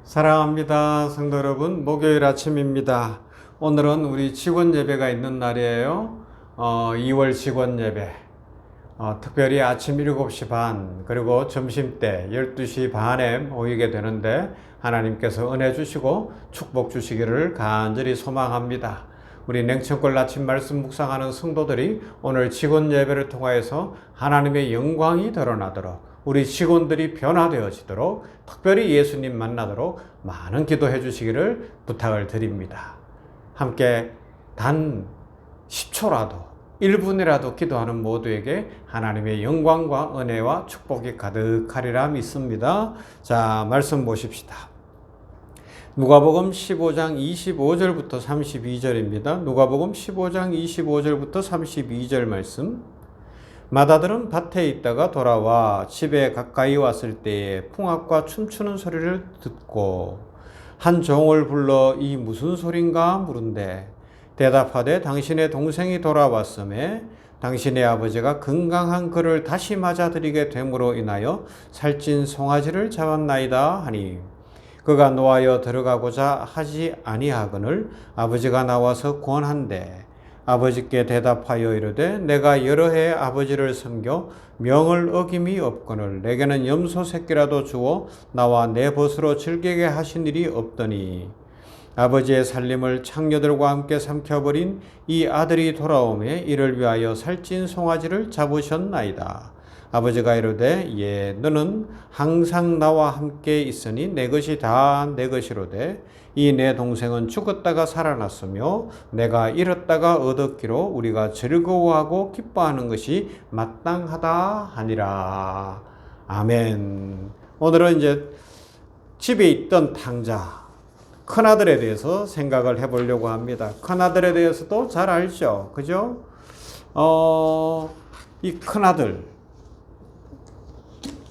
사랑합니다. 성도 여러분, 목요일 아침입니다. 오늘은 우리 직원 예배가 있는 날이에요. 2월 직원 예배. 특별히 아침 7시 반, 그리고 점심때 12시 반에 모이게 되는데 하나님께서 은혜 주시고 축복 주시기를 간절히 소망합니다. 우리 냉천골 아침 말씀 묵상하는 성도들이 오늘 직원 예배를 통하여서 하나님의 영광이 드러나도록, 우리 직원들이 변화되어지도록, 특별히 예수님 만나도록 많은 기도해 주시기를 부탁을 드립니다. 함께 단 10초라도 1분이라도 기도하는 모두에게 하나님의 영광과 은혜와 축복이 가득하리라 믿습니다. 자, 말씀 보십시다. 누가복음 15장 25절부터 32절입니다. 누가복음 15장 25절부터 32절 말씀. 마다들은 밭에 있다가 돌아와 집에 가까이 왔을 때에 풍악과 춤추는 소리를 듣고 한 종을 불러 이 무슨 소린가 물은데 대답하되 당신의 동생이 돌아왔음에 당신의 아버지가 건강한 그를 다시 맞아들이게 됨으로 인하여 살찐 송아지를 잡았나이다 하니 그가 노하여 들어가고자 하지 아니하거늘 아버지가 나와서 권한대 아버지께 대답하여 이르되 내가 여러 해 아버지를 섬겨 명을 어김이 없거늘 내게는 염소 새끼라도 주어 나와 내 벗으로 즐기게 하신 일이 없더니 아버지의 살림을 창녀들과 함께 삼켜버린 이 아들이 돌아오매 이를 위하여 살찐 송아지를 잡으셨나이다. 아버지가 이르되 예 너는 항상 나와 함께 있으니 내 것이 다 내 것이로되 이 내 동생은 죽었다가 살아났으며 내가 잃었다가 얻었기로 우리가 즐거워하고 기뻐하는 것이 마땅하다 하니라. 아멘. 오늘은 이제 집에 있던 탕자 큰아들에 대해서 생각을 해보려고 합니다. 큰아들에 대해서도 잘 알죠. 그죠? 이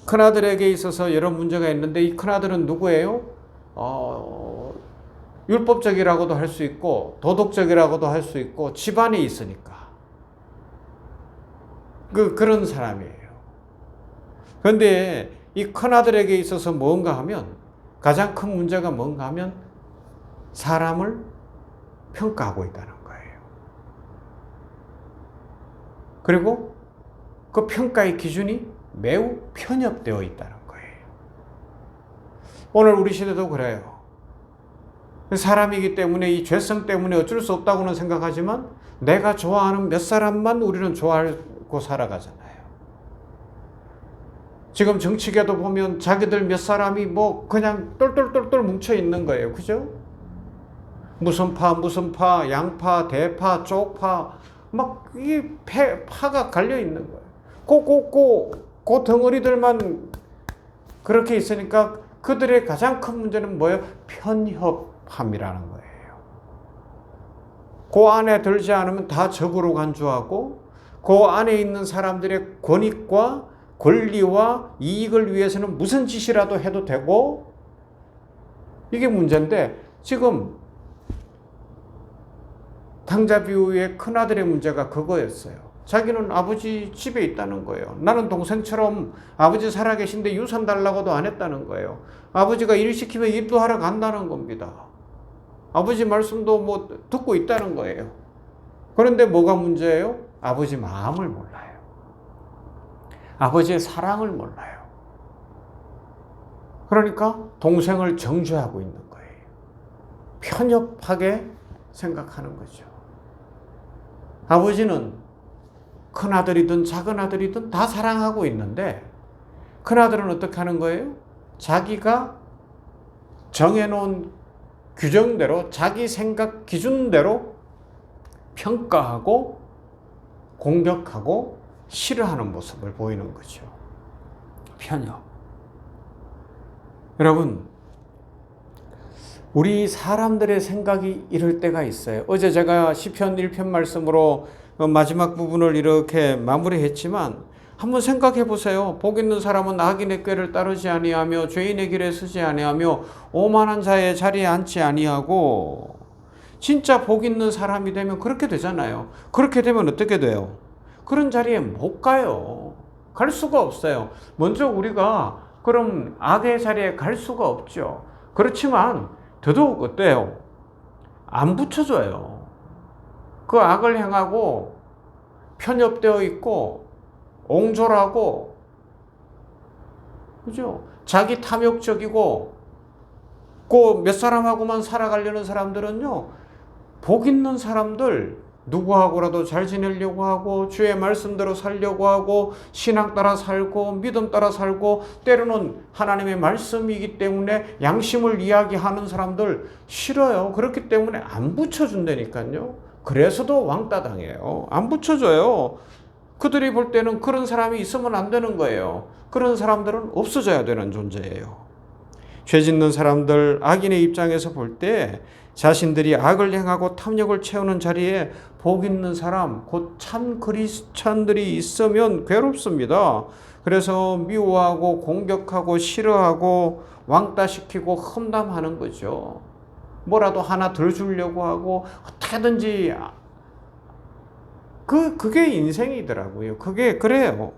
큰아들에게 있어서 여러 문제가 있는데 이 큰아들은 누구예요? 율법적이라고도 할 수 있고 도덕적이라고도 할 수 있고 집안에 있으니까 그런 사람이에요. 그런데 이 큰아들에게 있어서 뭔가 하면 가장 큰 문제가 뭔가 하면 사람을 평가하고 있다는 거예요. 그리고 그 평가의 기준이 매우 편협되어 있다는 거예요. 오늘 우리 시대도 그래요. 사람이기 때문에 이 죄성 때문에 어쩔 수 없다고는 생각하지만 내가 좋아하는 몇 사람만 우리는 좋아하고 살아가잖아요. 지금 정치계도 보면 자기들 몇 사람이 뭐 그냥 똘똘똘똘 뭉쳐 있는 거예요. 그죠? 무슨 파, 양파, 대파, 쪽파, 막 이 파가 갈려 있는 거예요. 그 덩어리들만 그렇게 있으니까 그들의 가장 큰 문제는 뭐예요? 편협함이라는 거예요. 그 안에 들지 않으면 다 적으로 간주하고 그 안에 있는 사람들의 권익과 권리와 이익을 위해서는 무슨 짓이라도 해도 되고 이게 문제인데 지금 탕자 비유의 큰아들의 문제가 그거였어요. 자기는 아버지 집에 있다는 거예요. 나는 동생처럼 아버지 살아계신데 유산 달라고도 안 했다는 거예요. 아버지가 일 시키면 일도 하러 간다는 겁니다. 아버지 말씀도 뭐 듣고 있다는 거예요. 그런데 뭐가 문제예요? 아버지 마음을 몰라요. 아버지의 사랑을 몰라요. 그러니까 동생을 정죄하고 있는 거예요. 편협하게 생각하는 거죠. 아버지는 큰아들이든 작은아들이든 다 사랑하고 있는데 큰아들은 어떻게 하는 거예요? 자기가 정해놓은 규정대로 자기 생각 기준대로 평가하고 공격하고 싫어하는 모습을 보이는 거죠. 편협. 여러분, 우리 사람들의 생각이 이럴 때가 있어요. 어제 제가 시편 1편 말씀으로 마지막 부분을 이렇게 마무리했지만 한번 생각해 보세요. 복 있는 사람은 악인의 꾀를 따르지 아니하며 죄인의 길에 서지 아니하며 오만한 자의 자리에 앉지 아니하고 진짜 복 있는 사람이 되면 그렇게 되잖아요. 그렇게 되면 어떻게 돼요? 그런 자리에 못 가요. 갈 수가 없어요. 먼저 우리가 그럼 악의 자리에 갈 수가 없죠. 그렇지만 더더욱 어때요? 안 붙여줘요. 그 악을 행하고 편협되어 있고 옹졸하고, 그죠? 자기 탐욕적이고 그 몇 사람하고만 살아가려는 사람들은요, 복 있는 사람들 누구하고라도 잘 지내려고 하고 주의 말씀대로 살려고 하고 신앙 따라 살고 믿음 따라 살고, 때로는 하나님의 말씀이기 때문에 양심을 이야기하는 사람들 싫어요. 그렇기 때문에 안 붙여준다니까요. 그래서도 왕따 당해요. 안 붙여줘요. 그들이 볼 때는 그런 사람이 있으면 안 되는 거예요. 그런 사람들은 없어져야 되는 존재예요. 죄 짓는 사람들, 악인의 입장에서 볼 때 자신들이 악을 행하고 탐욕을 채우는 자리에 복 있는 사람, 곧 참 크리스찬들이 있으면 괴롭습니다. 그래서 미워하고 공격하고 싫어하고 왕따시키고 험담하는 거죠. 뭐라도 하나 더 주려고 하고 어떻게든지, 그게 인생이더라고요. 그게 그래요.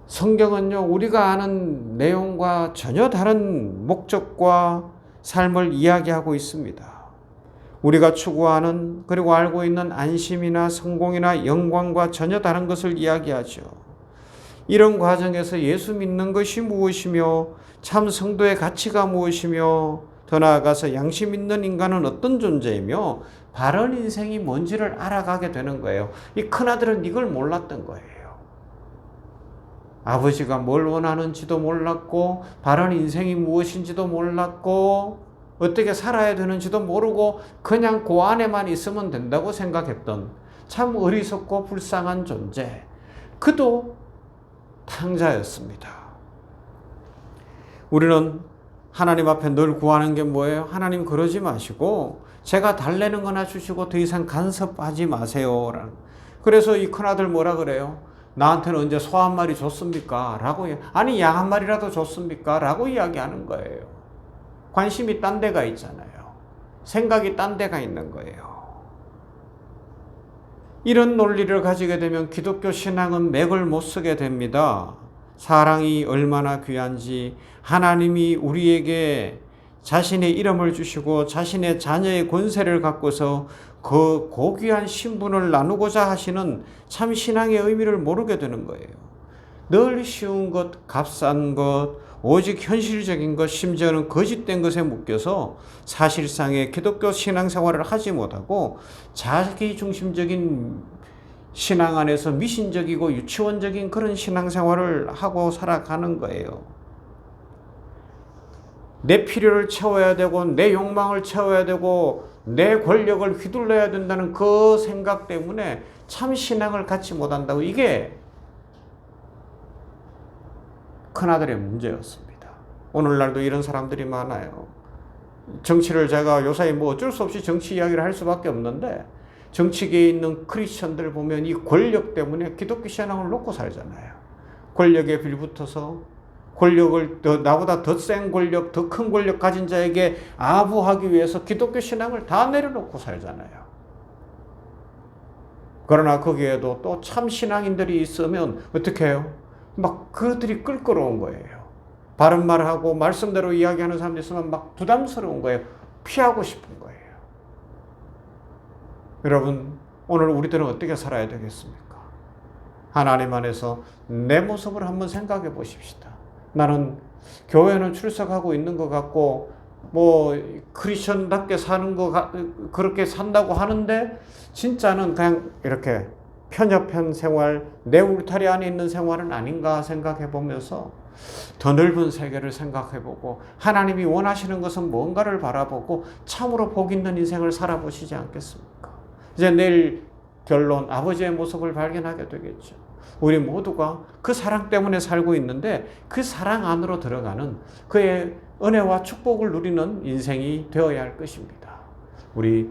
성경은요, 우리가 아는 내용과 전혀 다른 목적과 삶을 이야기하고 있습니다. 우리가 추구하는, 그리고 알고 있는 안심이나 성공이나 영광과 전혀 다른 것을 이야기하죠. 이런 과정에서 예수 믿는 것이 무엇이며 참 성도의 가치가 무엇이며 더 나아가서 양심 있는 인간은 어떤 존재이며 바른 인생이 뭔지를 알아가게 되는 거예요. 이 큰아들은 이걸 몰랐던 거예요. 아버지가 뭘 원하는지도 몰랐고 바른 인생이 무엇인지도 몰랐고 어떻게 살아야 되는지도 모르고 그냥 그 안에만 있으면 된다고 생각했던 참 어리석고 불쌍한 존재. 그도 탕자였습니다. 우리는 하나님 앞에 늘 구하는 게 뭐예요? 하나님 그러지 마시고 제가 달래는 거나 주시고 더 이상 간섭하지 마세요. 그래서 이 큰아들 뭐라 그래요? 나한테는 언제 소 한 마리 줬습니까? 라고, 아니 양 한 마리라도 줬습니까? 라고 이야기하는 거예요. 관심이 딴 데가 있잖아요. 생각이 딴 데가 있는 거예요. 이런 논리를 가지게 되면 기독교 신앙은 맥을 못 쓰게 됩니다. 사랑이 얼마나 귀한지, 하나님이 우리에게 자신의 이름을 주시고 자신의 자녀의 권세를 갖고서 그 고귀한 신분을 나누고자 하시는 참 신앙의 의미를 모르게 되는 거예요. 늘 쉬운 것, 값싼 것, 오직 현실적인 것, 심지어는 거짓된 것에 묶여서 사실상의 기독교 신앙생활을 하지 못하고 자기 중심적인 신앙 안에서 미신적이고 유치원적인 그런 신앙생활을 하고 살아가는 거예요. 내 필요를 채워야 되고 내 욕망을 채워야 되고 내 권력을 휘둘러야 된다는 그 생각 때문에 참 신앙을 갖지 못한다고. 이게 큰아들의 문제였습니다. 오늘날도 이런 사람들이 많아요. 정치를 제가 요새 뭐 어쩔 수 없이 정치 이야기를 할 수밖에 없는데 정치계에 있는 크리스천들 보면 이 권력 때문에 기독교 신앙을 놓고 살잖아요. 권력에 빌붙어서 권력을 나보다 더 센 권력, 더 큰 권력 가진 자에게 아부하기 위해서 기독교 신앙을 다 내려놓고 살잖아요. 그러나 거기에도 또 참 신앙인들이 있으면 어떻게 해요? 막 그들이 끌끌어온 거예요. 바른 말하고 말씀대로 이야기하는 사람들이 있으면 막 부담스러운 거예요. 피하고 싶은 거예요. 여러분, 오늘 우리들은 어떻게 살아야 되겠습니까? 하나님 안에서 내 모습을 한번 생각해 보십시다. 나는 교회는 출석하고 있는 것 같고 뭐 크리스천답게 사는 거 그렇게 산다고 하는데 진짜는 그냥 이렇게 편협한 생활, 내 울타리 안에 있는 생활은 아닌가 생각해 보면서 더 넓은 세계를 생각해 보고 하나님이 원하시는 것은 뭔가를 바라보고 참으로 복 있는 인생을 살아보시지 않겠습니까? 이제 내일 결론, 아버지의 모습을 발견하게 되겠죠. 우리 모두가 그 사랑 때문에 살고 있는데 그 사랑 안으로 들어가는 그의 은혜와 축복을 누리는 인생이 되어야 할 것입니다. 우리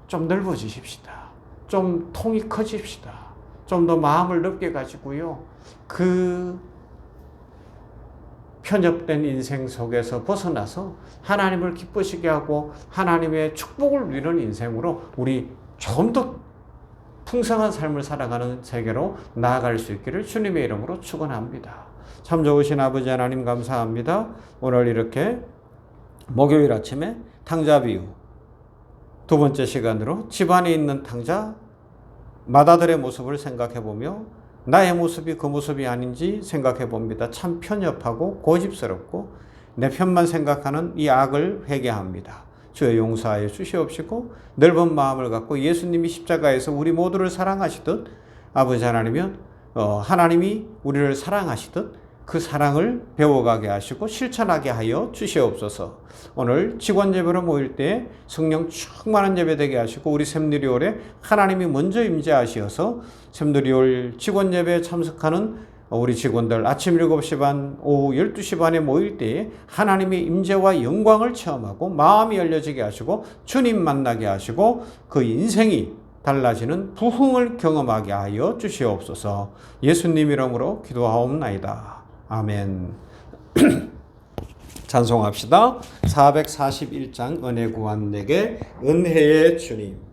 좀 넓어지십시다. 좀 통이 커집시다. 좀 더 마음을 넓게 가지고요. 그 편협된 인생 속에서 벗어나서 하나님을 기쁘시게 하고 하나님의 축복을 누리는 인생으로 우리 좀 더 풍성한 삶을 살아가는 세계로 나아갈 수 있기를 주님의 이름으로 축원합니다. 참 좋으신 아버지 하나님 감사합니다. 오늘 이렇게 목요일 아침에 탕자 비유 두 번째 시간으로 집안에 있는 탕자 맏아들의 모습을 생각해 보며 나의 모습이 그 모습이 아닌지 생각해 봅니다. 참 편협하고 고집스럽고 내 편만 생각하는 이 악을 회개합니다. 주여 용서하여 주시옵시고 넓은 마음을 갖고 예수님이 십자가에서 우리 모두를 사랑하시듯 아버지 하나님이 우리를 사랑하시듯 그 사랑을 배워가게 하시고 실천하게 하여 주시옵소서. 오늘 직원 예배로 모일 때 성령 충만한 예배 되게 하시고 우리 샘누리올에 하나님이 먼저 임재하시어서 샘누리올 직원 예배에 참석하는 우리 직원들 아침 7시 반, 오후 12시 반에 모일 때에 하나님의 임재와 영광을 체험하고 마음이 열려지게 하시고 주님 만나게 하시고 그 인생이 달라지는 부흥을 경험하게 하여 주시옵소서. 예수님 이름으로 기도하옵나이다. 아멘. 찬송합시다. 441장 은혜 구한 내게 은혜의 주님.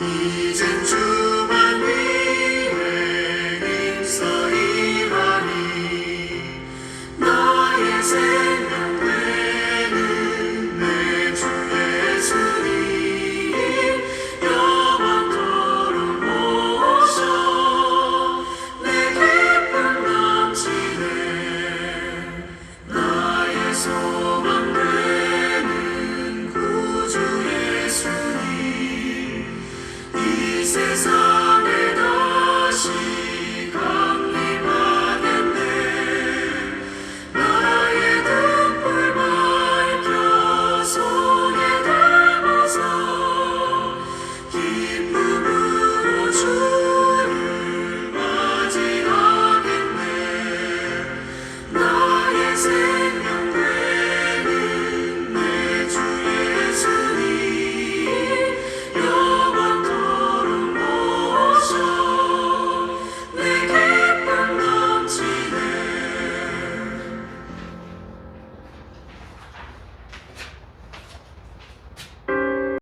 이젠 주